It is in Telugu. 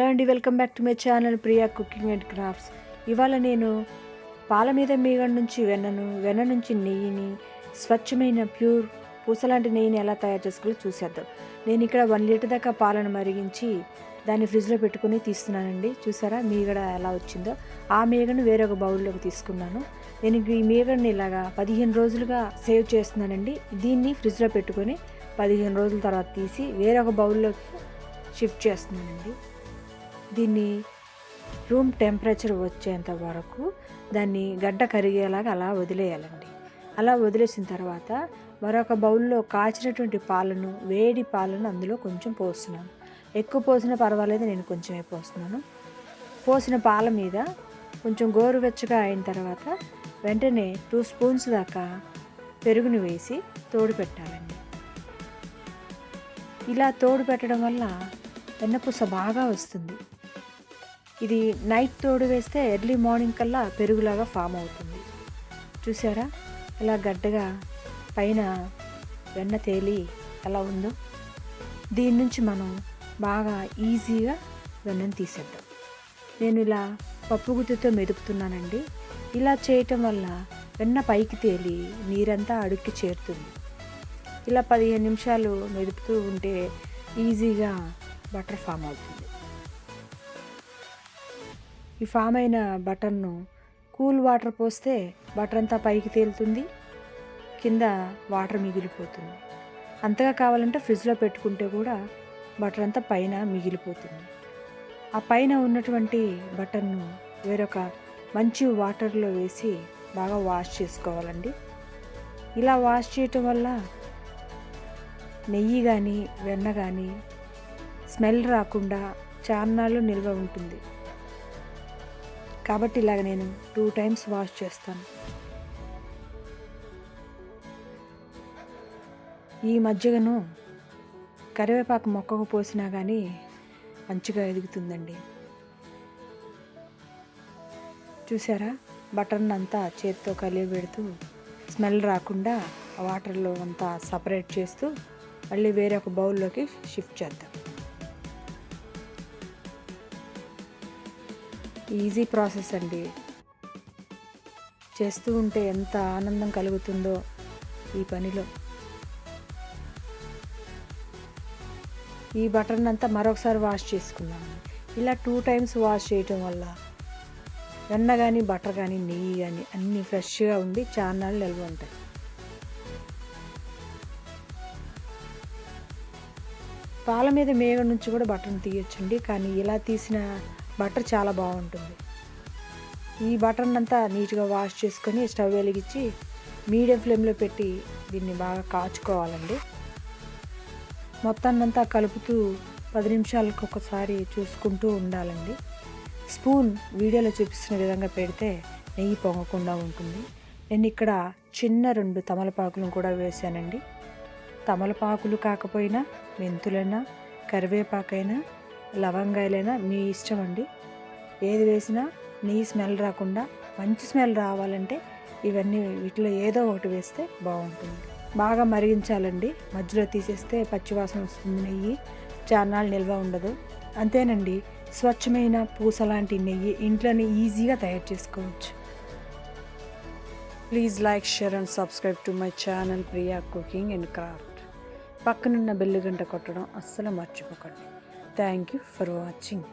హలో అండి, welcome back to my channel Priya cooking and crafts. ఇవాళ నేను పాల మీద మీగడ నుంచి వెన్న నుంచి నెయ్యిని, స్వచ్ఛమైన ప్యూర్ పూసలాంటి నెయ్యిని ఎలా తయారు చేసుకోవాలో చూసేద్దాం. నేను ఇక్కడ 1 లీటర్ దాకా పాలను మరిగించి దాన్ని ఫ్రిడ్జ్లో పెట్టుకుని తీస్తున్నానండి. చూసారా మీగడ ఎలా వచ్చిందో? ఆ మీగడను వేరొక బౌల్లోకి తీసుకున్నాను. నేను ఈ మీగడని ఇలాగా 15 రోజులుగా సేవ్ చేస్తున్నానండి. దీన్ని ఫ్రిడ్జ్లో పెట్టుకొని 15 రోజుల తర్వాత తీసి వేరొక బౌల్లోకి షిఫ్ట్ చేస్తున్నానండి. దీన్ని రూమ్ టెంపరేచర్ వచ్చేంత వరకు దాన్ని గడ్డ కరిగేలాగా అలా వదిలేయాలండి. అలా వదిలేసిన తర్వాత మరొక బౌల్లో కాచినటువంటి పాలను, వేడి పాలను అందులో కొంచెం పోస్తున్నాను. ఎక్కువ పోసినా పర్వాలేదు, నేను కొంచెమే పోస్తున్నాను. పోసిన పాల మీద కొంచెం గోరువెచ్చగా అయిన తర్వాత వెంటనే 2 స్పూన్స్ దాకా పెరుగుని వేసి తోడు పెట్టాలండి. ఇలా తోడు పెట్టడం వల్ల వెన్నపూస బాగా వస్తుంది. ఇది నైట్ తోడు వేస్తే ఎర్లీ మార్నింగ్ కల్లా పెరుగులాగా ఫామ్ అవుతుంది. చూసారా ఇలా గడ్డగా పైన వెన్న తేలి ఎలా ఉందో? దీని నుంచి మనం బాగా ఈజీగా వెన్నను తీసేద్దాం. నేను ఇలా పప్పు గుత్తితో మెదుపుతున్నానండి. ఇలా చేయటం వల్ల వెన్న పైకి తేలి నీరంతా అడుక్కి చేరుతుంది. ఇలా 15 నిమిషాలు మెదుపుతూ ఉంటే ఈజీగా బటర్ ఫామ్ అవుతుంది. ఈ ఫామ్ అయిన బటర్ను కూల్ వాటర్ పోస్తే బటర్ అంతా పైకి తేలుతుంది, కింద వాటర్ మిగిలిపోతుంది. అంతగా కావాలంటే ఫ్రిడ్జ్లో పెట్టుకుంటే కూడా బటర్ అంతా పైన మిగిలిపోతుంది. ఆ పైన ఉన్నటువంటి బటర్ను వేరొక మంచి వాటర్లో వేసి బాగా వాష్ చేసుకోవాలండి. ఇలా వాష్ చేయటం వల్ల నెయ్యి కానీ వెన్న కానీ స్మెల్ రాకుండా చాన్నాళ్ళు నిల్వ ఉంటుంది. కాబట్టి ఇలాగ నేను 2 టైమ్స్ వాష్ చేస్తాను. ఈ మజ్జిగను కరివేపాకు మొక్కకు పోసినా కానీ మంచిగా ఎదుగుతుందండి. చూసారా బటర్ని అంతా చేతితో కలిగి పెడుతూ స్మెల్ రాకుండా వాటర్లో అంతా సపరేట్ చేస్తూ మళ్ళీ వేరే ఒక బౌల్లోకి షిఫ్ట్ చేద్దాం. ఈజీ ప్రాసెస్ అండి. చేస్తూ ఉంటే ఎంత ఆనందం కలుగుతుందో ఈ పనిలో. ఈ బటర్ని అంతా మరొకసారి వాష్ చేసుకున్నాను. ఇలా 2 టైమ్స్ వాష్ చేయటం వల్ల వెన్న కానీ బటర్ కానీ నెయ్యి కానీ అన్నీ ఫ్రెష్గా ఉండి చాన్నాళ్ళు నిల్వ ఉంటాయి. పాల మీద మేగడ నుంచి కూడా బటర్ని తీయొచ్చండి, కానీ ఇలా తీసిన బటర్ చాలా బాగుంటుంది. ఈ బటర్ని అంతా నీట్గా వాష్ చేసుకొని స్టవ్ వెలిగించి మీడియం ఫ్లేమ్లో పెట్టి దీన్ని బాగా కాచుకోవాలండి. మొత్తాన్నంతా కలుపుతూ 10 నిమిషాలకు ఒకసారి చూసుకుంటూ ఉండాలండి. స్పూన్ వీడియోలో చూపిస్తున్న విధంగా పెడితే నెయ్యి పొంగకుండా ఉంటుంది. నేను ఇక్కడ చిన్న 2 తమలపాకులను కూడా వేసానండి. తమలపాకులు కాకపోయినా మెంతులైనా, కరివేపాకైనా, లవంగాయలైనా మీ ఇష్టం అండి. ఏది వేసినా నెయ్యి స్మెల్ రాకుండా మంచి స్మెల్ రావాలంటే ఇవన్నీ వీటిలో ఏదో ఒకటి వేస్తే బాగుంటుంది. బాగా మరిగించాలండి. మధ్యలో తీసేస్తే పచ్చివాసన వస్తుంది, నెయ్యి చాన్నాళ్ళు నిల్వ ఉండదు. అంతేనండి, స్వచ్ఛమైన పూసలాంటి నెయ్యి ఇంట్లోనే ఈజీగా తయారు చేసుకోవచ్చు. Please like, share and subscribe to my channel Priya cooking and craft. పక్కనున్న బెల్ గంట కొట్టడం అస్సలు మర్చిపోకండి. Thank you for watching.